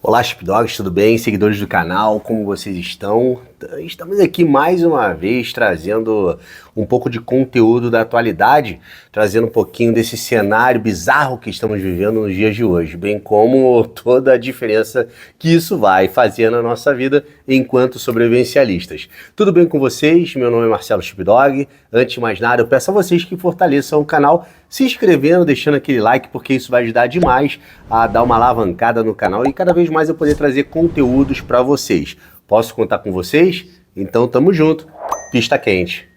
Olá, Sheepdogs, tudo bem? Seguidores do canal, como vocês estão? Estamos aqui mais uma vez trazendo um pouco de conteúdo da atualidade, trazendo um pouquinho desse cenário bizarro que estamos vivendo nos dias de hoje, bem como toda a diferença que isso vai fazer na nossa vida enquanto sobrevivencialistas. Tudo bem com vocês? Meu nome é Marcelo Sheepdog. Antes de mais nada, eu peço a vocês que fortaleçam o canal, se inscrevendo, deixando aquele like, porque isso vai ajudar demais a dar uma alavancada no canal e cada vez mais eu poder trazer conteúdos para vocês. Posso contar com vocês? Então tamo junto, pista quente.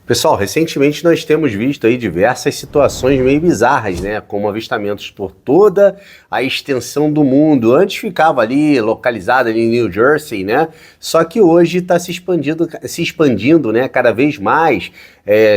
Pessoal, recentemente nós temos visto aí diversas situações meio bizarras, né? Como avistamentos por toda a extensão do mundo. Antes ficava ali, localizado ali em New Jersey, né? Só que hoje está se expandindo, né? Cada vez mais.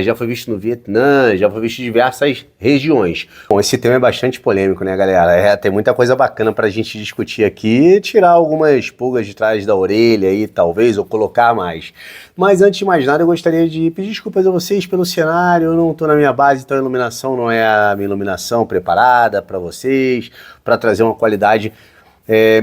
Já foi visto no Vietnã, já foi visto em diversas regiões. Bom, esse tema é bastante polêmico, né, galera? Tem muita coisa bacana pra gente discutir aqui, tirar algumas pulgas de trás da orelha aí, talvez, ou colocar mais. Mas antes de mais nada, eu gostaria de pedir desculpas a vocês pelo cenário. Eu não tô na minha base, então a iluminação não é a minha iluminação preparada para vocês, para trazer uma qualidade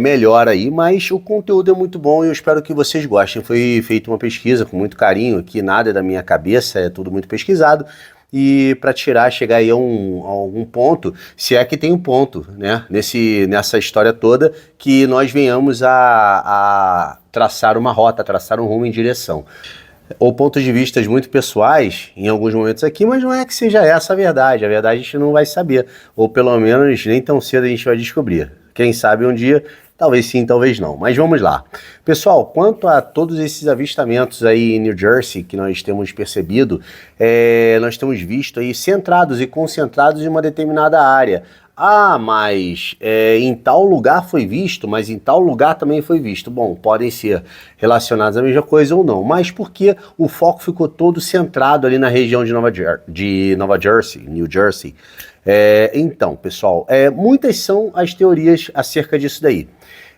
melhor aí, mas o conteúdo é muito bom e eu espero que vocês gostem. Foi feita uma pesquisa com muito carinho, aqui nada é da minha cabeça, é tudo muito pesquisado, e para chegar aí a algum ponto, se é que tem um ponto, né, nessa história toda, que nós venhamos a traçar uma rota, traçar um rumo em direção. Ou pontos de vista muito pessoais, em alguns momentos aqui, mas não é que seja essa a verdade a gente não vai saber, ou pelo menos nem tão cedo a gente vai descobrir. Quem sabe um dia, talvez sim, talvez não. Mas vamos lá. Pessoal, quanto a todos esses avistamentos aí em New Jersey que nós temos percebido, nós temos visto aí centrados e concentrados em uma determinada área. Ah, mas em tal lugar foi visto, mas em tal lugar também foi visto. Bom, podem ser relacionados à mesma coisa ou não, mas porque o foco ficou todo centrado ali na região de New Jersey. Então, pessoal, muitas são as teorias acerca disso daí.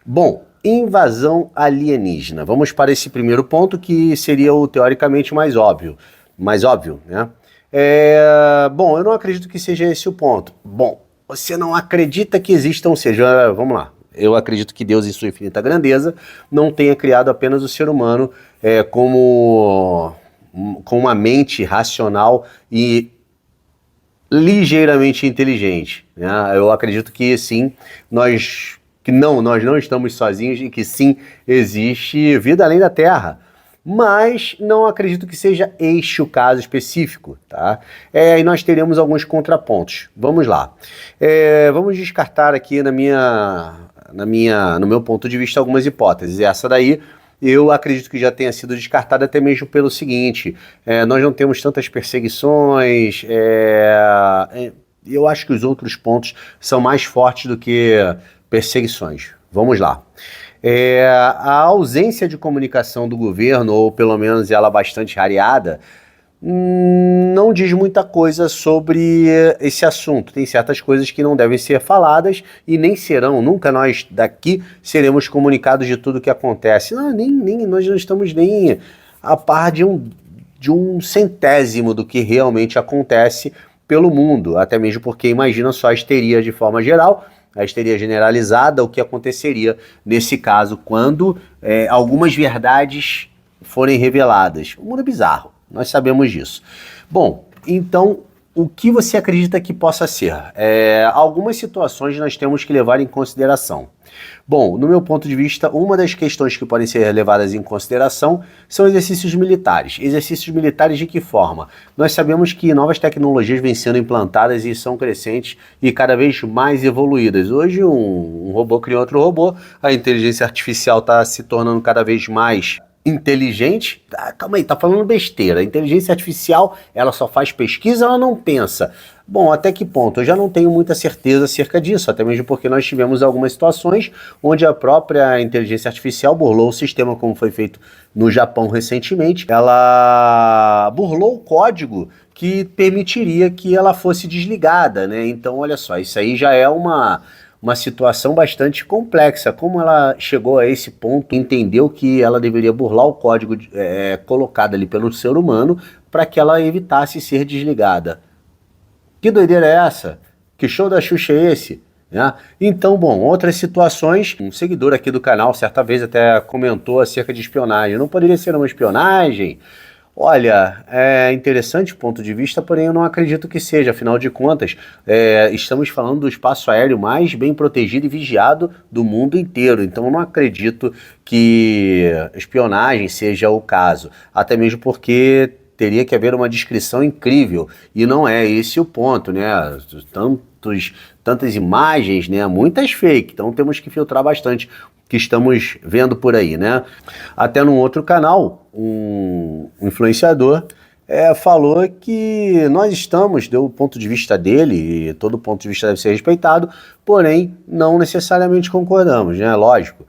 Bom, invasão alienígena. Vamos para esse primeiro ponto que seria o teoricamente mais óbvio, né? Bom, eu não acredito que seja esse o ponto. Bom, você não acredita que existam, vamos lá. Eu acredito que Deus, em sua infinita grandeza, não tenha criado apenas o ser humano com uma mente racional e ligeiramente inteligente, né? Eu acredito que sim, nós não estamos sozinhos e que sim, existe vida além da Terra. Mas não acredito que seja este o caso específico, tá? E nós teremos alguns contrapontos. Vamos lá. Vamos descartar aqui no meu ponto de vista algumas hipóteses. Essa daí eu acredito que já tenha sido descartada até mesmo pelo seguinte, nós não temos tantas perseguições, eu acho que os outros pontos são mais fortes do que perseguições. Vamos lá. A ausência de comunicação do governo, ou pelo menos ela bastante rareada, não diz muita coisa sobre esse assunto. Tem certas coisas que não devem ser faladas e nem serão, nunca nós daqui seremos comunicados de tudo que acontece. Não, nós não estamos nem a par de um centésimo do que realmente acontece pelo mundo, até mesmo porque imagina só a histeria de forma geral, a histeria generalizada, o que aconteceria nesse caso quando algumas verdades forem reveladas. O mundo é bizarro. Nós sabemos disso. Bom, então, o que você acredita que possa ser? Algumas situações nós temos que levar em consideração. Bom, no meu ponto de vista, uma das questões que podem ser levadas em consideração são exercícios militares. Exercícios militares de que forma? Nós sabemos que novas tecnologias vêm sendo implantadas e são crescentes e cada vez mais evoluídas. Hoje um robô cria outro robô, a inteligência artificial está se tornando cada vez mais inteligente. Calma aí, tá falando besteira. A inteligência artificial, ela só faz pesquisa, ela não pensa. Bom, até que ponto? Eu já não tenho muita certeza acerca disso, até mesmo porque nós tivemos algumas situações onde a própria inteligência artificial burlou o sistema, como foi feito no Japão recentemente. Ela burlou o código que permitiria que ela fosse desligada, né? Então, olha só, isso aí já é uma situação bastante complexa. Como ela chegou a esse ponto, entendeu que ela deveria burlar o código colocado ali pelo ser humano para que ela evitasse ser desligada. Que doideira é essa? Que show da Xuxa é esse? né? Então, bom, outras situações, um seguidor aqui do canal certa vez até comentou acerca de espionagem. Não poderia ser uma espionagem? Olha, é interessante o ponto de vista, porém eu não acredito que seja. Afinal de contas, estamos falando do espaço aéreo mais bem protegido e vigiado do mundo inteiro. Então eu não acredito que espionagem seja o caso. Até mesmo porque teria que haver uma descrição incrível. E não é esse o ponto, né? Tantas imagens, né? Muitas fake. Então temos que filtrar bastante que estamos vendo por aí, né? Até num outro canal, um influenciador falou que nós estamos, deu o ponto de vista dele, e todo ponto de vista deve ser respeitado, porém não necessariamente concordamos, né? Lógico,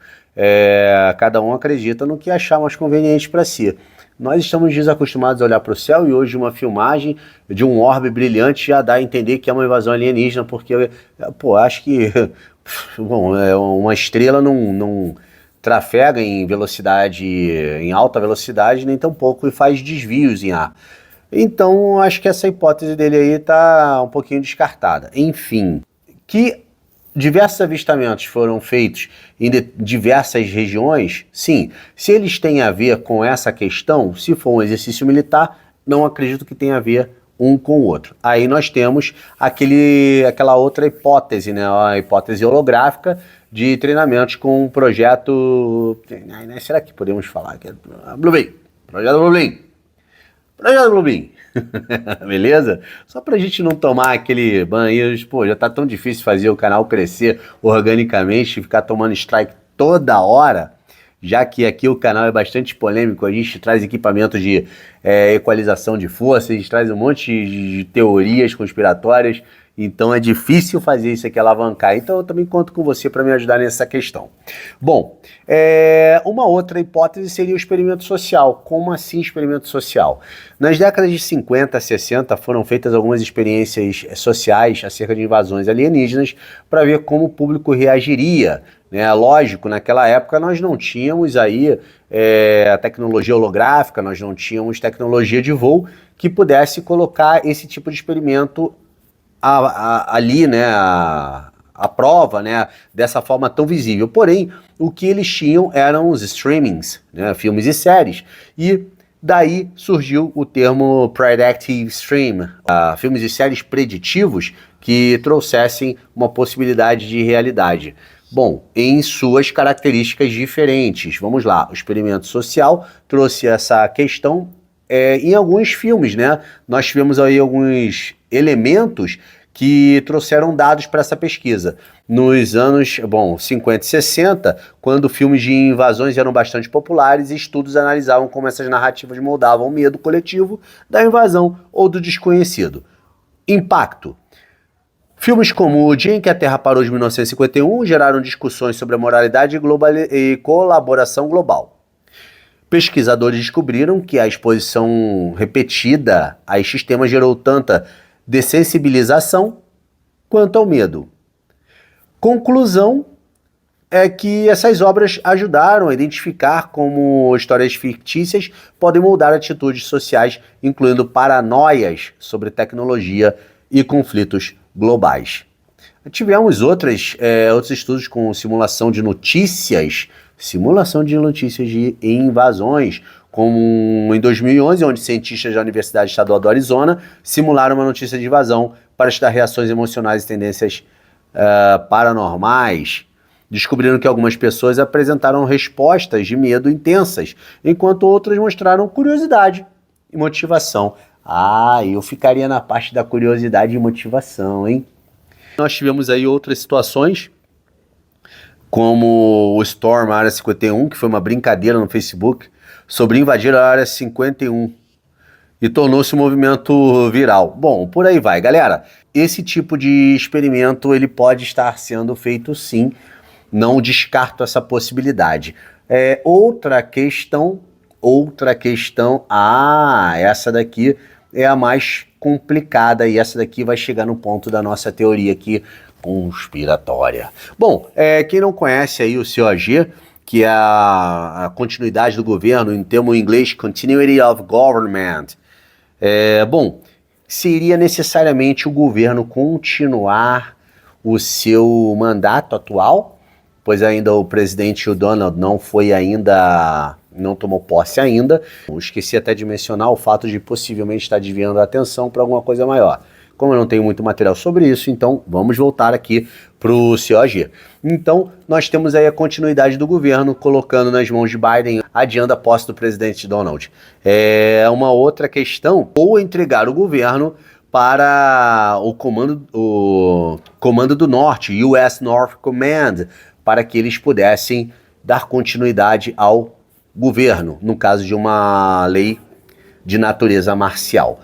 cada um acredita no que achar mais conveniente para si. Nós estamos desacostumados a olhar para o céu e hoje uma filmagem de um orbe brilhante já dá a entender que é uma invasão alienígena, porque, pô, acho que bom, uma estrela não trafega em velocidade, em alta velocidade, nem tampouco e faz desvios em ar. Então, acho que essa hipótese dele aí está um pouquinho descartada. Enfim, que diversos avistamentos foram feitos em diversas regiões, sim. Se eles têm a ver com essa questão, se for um exercício militar, não acredito que tenha a ver um com o outro. Aí nós temos aquela outra hipótese, né? A hipótese holográfica de treinamentos com um projeto... Será que podemos falar? Bluebeam. Projeto Bluebeam. Projeto Bluebeam. Beleza? Só pra gente não tomar aquele banho, pô, já tá tão difícil fazer o canal crescer organicamente, ficar tomando strike toda hora, já que aqui o canal é bastante polêmico, a gente traz equipamento de equalização de força, a gente traz um monte de teorias conspiratórias, então é difícil fazer isso aqui alavancar. Então eu também conto com você para me ajudar nessa questão. Bom, uma outra hipótese seria o experimento social. Como assim experimento social? Nas décadas de 50 a 60 foram feitas algumas experiências sociais acerca de invasões alienígenas para ver como o público reagiria, né? Lógico, naquela época nós não tínhamos aí a tecnologia holográfica, nós não tínhamos tecnologia de voo que pudesse colocar esse tipo de experimento ali, né, a prova, né, dessa forma tão visível. Porém, o que eles tinham eram os streamings, né, filmes e séries, e daí surgiu o termo predictive stream, filmes e séries preditivos que trouxessem uma possibilidade de realidade. Bom, em suas características diferentes. Vamos lá, o experimento social trouxe essa questão em alguns filmes, né? Nós tivemos aí alguns elementos que trouxeram dados para essa pesquisa. Nos anos 50 e 60, quando filmes de invasões eram bastante populares, estudos analisavam como essas narrativas moldavam o medo coletivo da invasão ou do desconhecido. Impacto. Filmes como O Dia em que a Terra Parou de 1951 geraram discussões sobre a moralidade e colaboração global. Pesquisadores descobriram que a exposição repetida a estes temas gerou tanta dessensibilização quanto ao medo. Conclusão é que essas obras ajudaram a identificar como histórias fictícias podem moldar atitudes sociais, incluindo paranoias sobre tecnologia e conflitos globais. Tivemos outros estudos com simulação de notícias de invasões, como em 2011, onde cientistas da Universidade Estadual do Arizona simularam uma notícia de invasão para estudar reações emocionais e tendências paranormais. Descobriram que algumas pessoas apresentaram respostas de medo intensas, enquanto outras mostraram curiosidade e motivação. Eu ficaria na parte da curiosidade e motivação, hein? Nós tivemos aí outras situações, como o Storm Área 51, que foi uma brincadeira no Facebook, sobre invadir a Área 51 e tornou-se um movimento viral. Bom, por aí vai, galera. Esse tipo de experimento ele pode estar sendo feito sim, não descarto essa possibilidade. Outra questão, essa daqui é a mais complicada e essa daqui vai chegar no ponto da nossa teoria aqui conspiratória. Bom, quem não conhece aí o COG, que é a continuidade do governo, em termo em inglês, Continuity of Government, seria necessariamente o governo continuar o seu mandato atual, pois ainda o presidente, o Donald, não tomou posse ainda. Eu esqueci até de mencionar o fato de possivelmente estar desviando a atenção para alguma coisa maior. Como eu não tenho muito material sobre isso, então vamos voltar aqui para o COG. Então, nós temos aí a continuidade do governo, colocando nas mãos de Biden, adiando a posse do presidente Donald. É uma outra questão, ou entregar o governo para o Comando do Norte, US North Command, para que eles pudessem dar continuidade ao governo, no caso de uma lei de natureza marcial.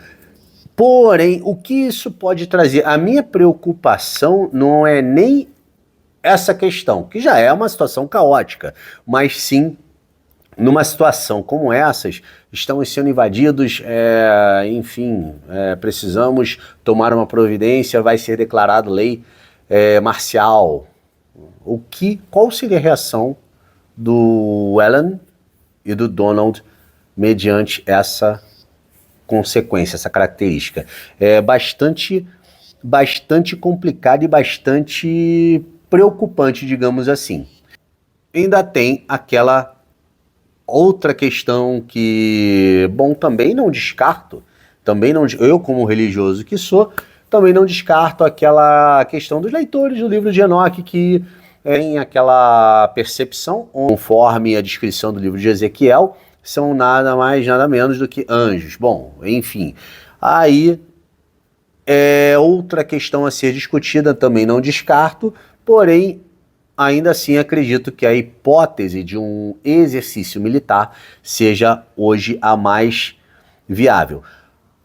Porém, o que isso pode trazer? A minha preocupação não é nem essa questão, que já é uma situação caótica, mas sim, numa situação como essas, estamos sendo invadidos, precisamos tomar uma providência, vai ser declarado lei marcial. Qual seria a reação do Ellen e do Donald mediante essa consequência, essa característica? É bastante complicado e bastante preocupante, digamos assim. Ainda tem aquela outra questão que, bom, também não descarto, eu como religioso que sou, também não descarto aquela questão dos leitores do livro de Enoque que tem aquela percepção, conforme a descrição do livro de Ezequiel, são nada mais, nada menos do que anjos. Bom, enfim, aí é outra questão a ser discutida, também não descarto, porém, ainda assim acredito que a hipótese de um exercício militar seja hoje a mais viável.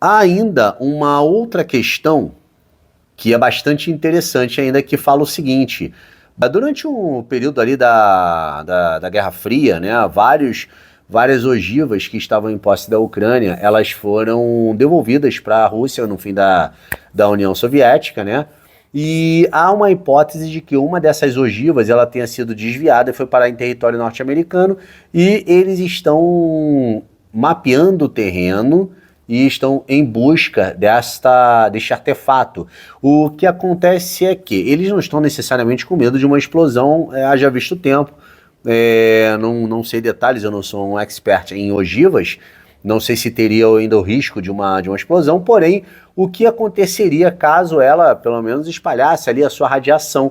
Há ainda uma outra questão que é bastante interessante ainda, que fala o seguinte: durante um período ali da Guerra Fria, né, várias ogivas que estavam em posse da Ucrânia, elas foram devolvidas para a Rússia no fim da União Soviética, né? E há uma hipótese de que uma dessas ogivas ela tenha sido desviada e foi parar em território norte-americano, e eles estão mapeando o terreno e estão em busca deste artefato. O que acontece é que eles não estão necessariamente com medo de uma explosão, haja visto o tempo. Não sei detalhes, eu não sou um expert em ogivas, não sei se teria ainda o risco de uma explosão, porém, o que aconteceria caso ela, pelo menos, espalhasse ali a sua radiação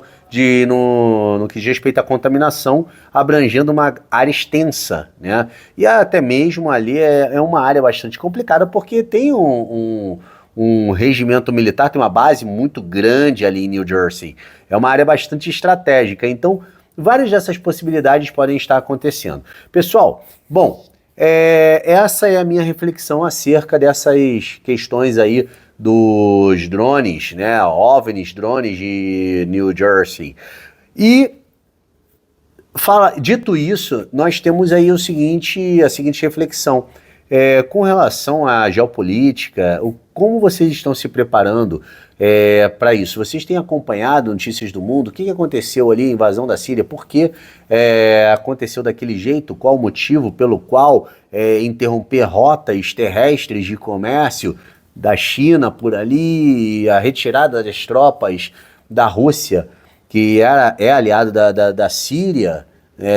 no que diz respeito à contaminação, abrangendo uma área extensa, né? E até mesmo ali é uma área bastante complicada, porque tem um regimento militar, tem uma base muito grande ali em New Jersey. É uma área bastante estratégica, então várias dessas possibilidades podem estar acontecendo. Pessoal, bom, essa é a minha reflexão acerca dessas questões aí dos drones, né, OVNIs, drones de New Jersey. E dito isso, nós temos aí a seguinte reflexão. Com relação à geopolítica, como vocês estão se preparando para isso? Vocês têm acompanhado notícias do mundo? O que aconteceu ali, a invasão da Síria? Por que aconteceu daquele jeito? Qual o motivo pelo qual interromper rotas terrestres de comércio da China por ali, a retirada das tropas da Rússia, que é aliado da Síria,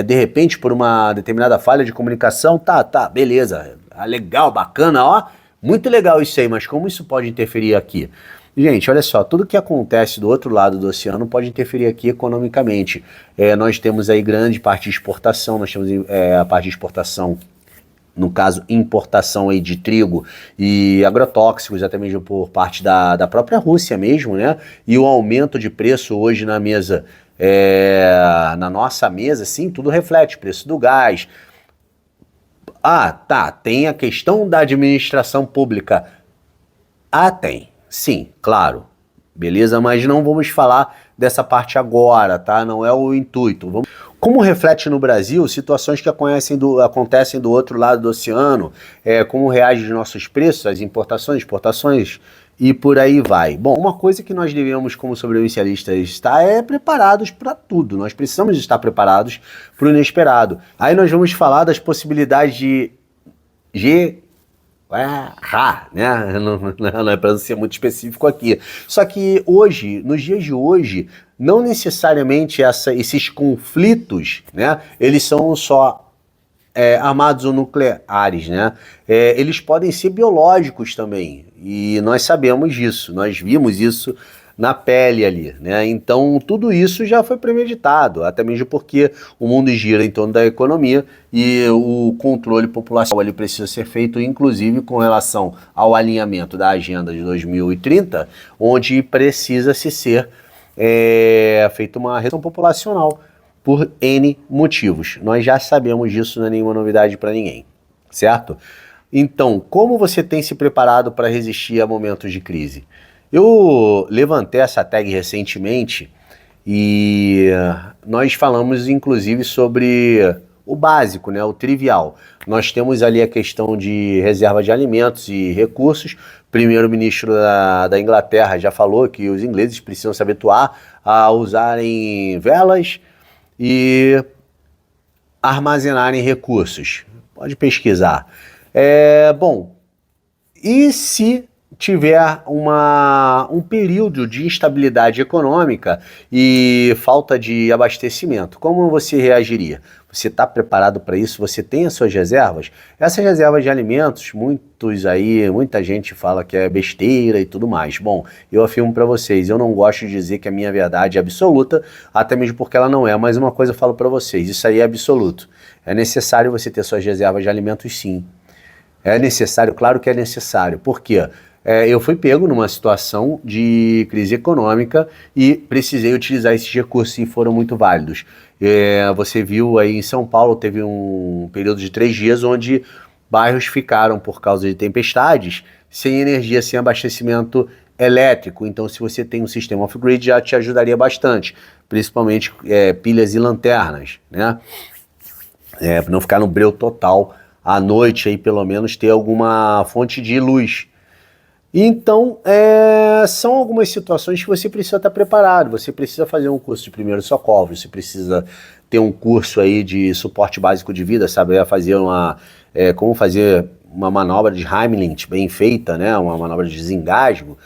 de repente por uma determinada falha de comunicação? Tá, beleza. Legal, bacana, ó, muito legal isso aí, mas como isso pode interferir aqui? Gente, olha só, tudo que acontece do outro lado do oceano pode interferir aqui economicamente. Nós temos aí grande parte de exportação, nós temos a parte de exportação, no caso, importação aí de trigo e agrotóxicos, até mesmo por parte da própria Rússia mesmo, né? E o aumento de preço hoje na mesa, na nossa mesa, sim, tudo reflete, preço do gás. Tem a questão da administração pública. Tem, sim, claro. Beleza, mas não vamos falar dessa parte agora, tá? Não é o intuito. Como reflete no Brasil situações que acontecem do outro lado do oceano, como reagem os nossos preços, as importações, exportações e por aí vai. Bom, uma coisa que nós devemos, como sobrevivencialistas, estar preparados para tudo. Nós precisamos estar preparados para o inesperado. Aí nós vamos falar das possibilidades de né? Não é para ser muito específico aqui. Só que hoje, nos dias de hoje, não necessariamente esses conflitos, né? Eles são só armados ou nucleares, né? Eles podem ser biológicos também. E nós sabemos disso, nós vimos isso na pele ali, né? Então tudo isso já foi premeditado, até mesmo porque o mundo gira em torno da economia e o controle populacional ali precisa ser feito, inclusive com relação ao alinhamento da agenda de 2030, onde precisa se ser feita uma redução populacional por N motivos. Nós já sabemos disso, não é nenhuma novidade para ninguém, certo? Então, como você tem se preparado para resistir a momentos de crise? Eu levantei essa tag recentemente e nós falamos inclusive sobre o básico, né, o trivial. Nós temos ali a questão de reserva de alimentos e recursos. O primeiro-ministro da Inglaterra já falou que os ingleses precisam se habituar a usarem velas e armazenarem recursos. Pode pesquisar. Bom, e se tiver um período de instabilidade econômica e falta de abastecimento, como você reagiria? Você está preparado para isso? Você tem as suas reservas? Essas reservas de alimentos, muita gente fala que é besteira e tudo mais. Bom, eu afirmo para vocês, eu não gosto de dizer que a minha verdade é absoluta, até mesmo porque ela não é, mas uma coisa eu falo para vocês, isso aí é absoluto. É necessário você ter suas reservas de alimentos, sim. É necessário, claro que é necessário. Por quê? Eu fui pego numa situação de crise econômica e precisei utilizar esses recursos e foram muito válidos. Você viu aí em São Paulo, teve um período de 3 dias onde bairros ficaram, por causa de tempestades, sem energia, sem abastecimento elétrico. Então, se você tem um sistema off-grid, já te ajudaria bastante, principalmente pilhas e lanternas, né? Para não ficar no breu total à noite, aí pelo menos ter alguma fonte de luz. Então, são algumas situações que você precisa estar preparado, você precisa fazer um curso de primeiros socorros, você precisa ter um curso aí de suporte básico de vida, saber fazer como fazer uma manobra de Heimlich bem feita, né? Uma manobra de desengasgo,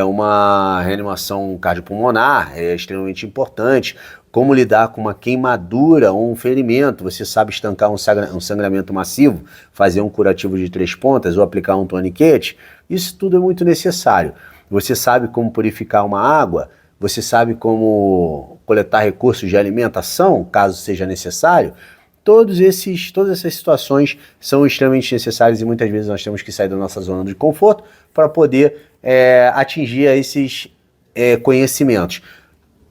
uma reanimação cardiopulmonar é extremamente importante, como lidar com uma queimadura ou um ferimento, você sabe estancar um sangramento massivo, fazer um curativo de 3 pontas ou aplicar um toniquete, isso tudo é muito necessário. Você sabe como purificar uma água, você sabe como coletar recursos de alimentação, caso seja necessário. Todas essas situações são extremamente necessárias e muitas vezes nós temos que sair da nossa zona de conforto para poder atingir esses conhecimentos.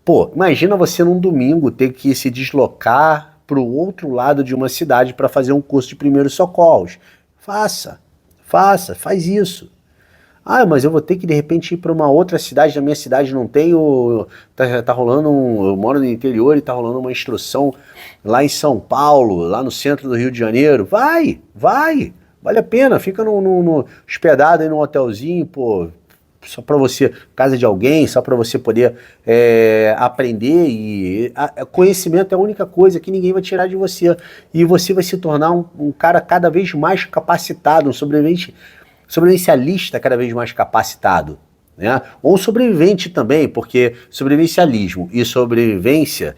Pô, imagina você num domingo ter que se deslocar para o outro lado de uma cidade para fazer um curso de primeiros socorros. Faz isso. Ah, mas eu vou ter que de repente ir para uma outra cidade, na minha cidade não tem, tá rolando eu moro no interior e tá rolando uma instrução lá em São Paulo, lá no centro do Rio de Janeiro. Vai, vale a pena, fica hospedado aí num hotelzinho, pô, só para você, casa de alguém, só para você poder aprender e conhecimento é a única coisa que ninguém vai tirar de você e você vai se tornar um cara cada vez mais capacitado, um sobrevivencialista cada vez mais capacitado, né? Ou sobrevivente também, porque sobrevivencialismo e sobrevivente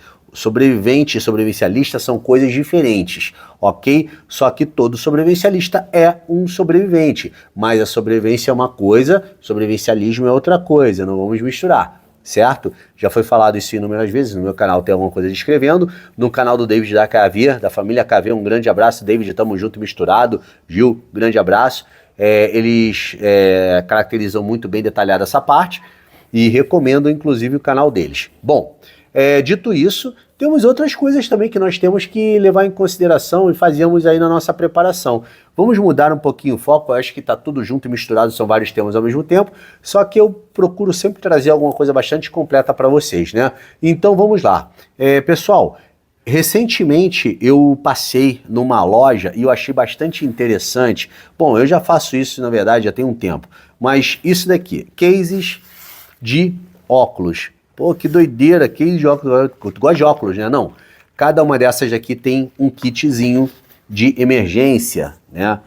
e sobrevivencialista são coisas diferentes, ok? Só que todo sobrevivencialista é um sobrevivente, mas a sobrevivência é uma coisa, sobrevivencialismo é outra coisa, não vamos misturar, certo? Já foi falado isso inúmeras vezes, no meu canal tem alguma coisa descrevendo, no canal do David da KV, da família KV, um grande abraço, David, tamo junto e misturado, Gil, grande abraço. Eles caracterizam muito bem detalhada essa parte e recomendo inclusive o canal deles. Bom, dito isso, temos outras coisas também que nós temos que levar em consideração e fazemos aí na nossa preparação. Vamos mudar um pouquinho o foco, eu acho que está tudo junto e misturado, são vários temas ao mesmo tempo, só que eu procuro sempre trazer alguma coisa bastante completa para vocês, né? Então vamos lá. Pessoal, recentemente eu passei numa loja e eu achei bastante interessante. Bom, eu já faço isso, na verdade, já tem um tempo. Mas isso daqui, cases de óculos. Pô, que doideira, case de óculos. Tu gosta de óculos, né? Não. Cada uma dessas aqui tem um kitzinho de emergência, né?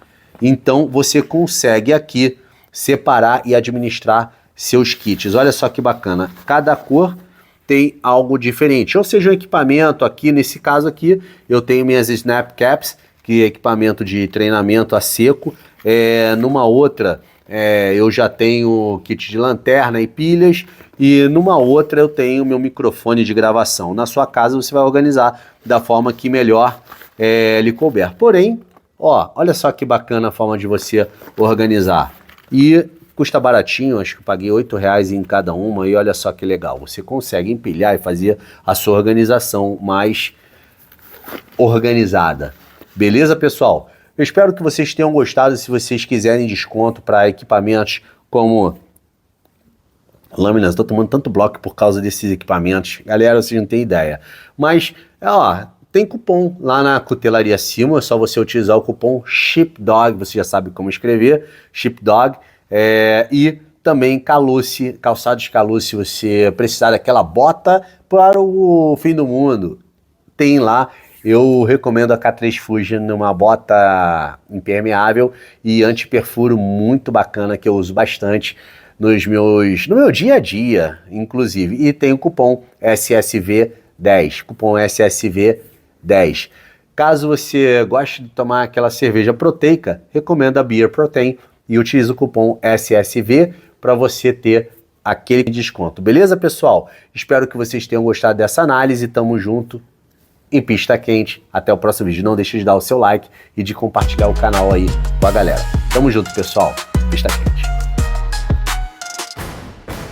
Então você consegue aqui separar e administrar seus kits. Olha só que bacana, cada cor tem algo diferente, ou seja, um equipamento aqui, nesse caso aqui, eu tenho minhas Snap Caps, que é equipamento de treinamento a seco, numa outra eu já tenho kit de lanterna e pilhas, e numa outra eu tenho meu microfone de gravação. Na sua casa você vai organizar da forma que melhor lhe couber. Porém, ó, olha só que bacana a forma de você organizar. E custa baratinho, acho que eu paguei R$8 em cada uma, e olha só que legal. Você consegue empilhar e fazer a sua organização mais organizada. Beleza, pessoal? Eu espero que vocês tenham gostado. Se vocês quiserem desconto para equipamentos como lâminas, estou tomando tanto bloco por causa desses equipamentos. Galera, vocês não têm ideia. Mas, ó, tem cupom lá na Cutelaria Simo, é só você utilizar o cupom SHIPDOG, você já sabe como escrever, SHIPDOG, e também Caluce, calçados Caluce, se você precisar daquela bota para o fim do mundo, tem lá. Eu recomendo a K3 Fusion, uma bota impermeável e anti-perfuro muito bacana, que eu uso bastante no meu dia a dia, inclusive. E tem o cupom SSV10, cupom SSV10. Caso você goste de tomar aquela cerveja proteica, recomendo a Beer Protein e utilize o cupom SSV para você ter aquele desconto. Beleza, pessoal? Espero que vocês tenham gostado dessa análise. Tamo junto em Pista Quente. Até o próximo vídeo. Não deixe de dar o seu like e de compartilhar o canal aí com a galera. Tamo junto, pessoal. Pista Quente.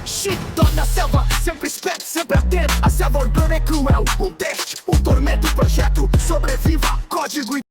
Chitão na selva, sempre esperto, sempre atento. A selva urbana é cruel. Um teste, um tormento, projeto. Sobreviva, código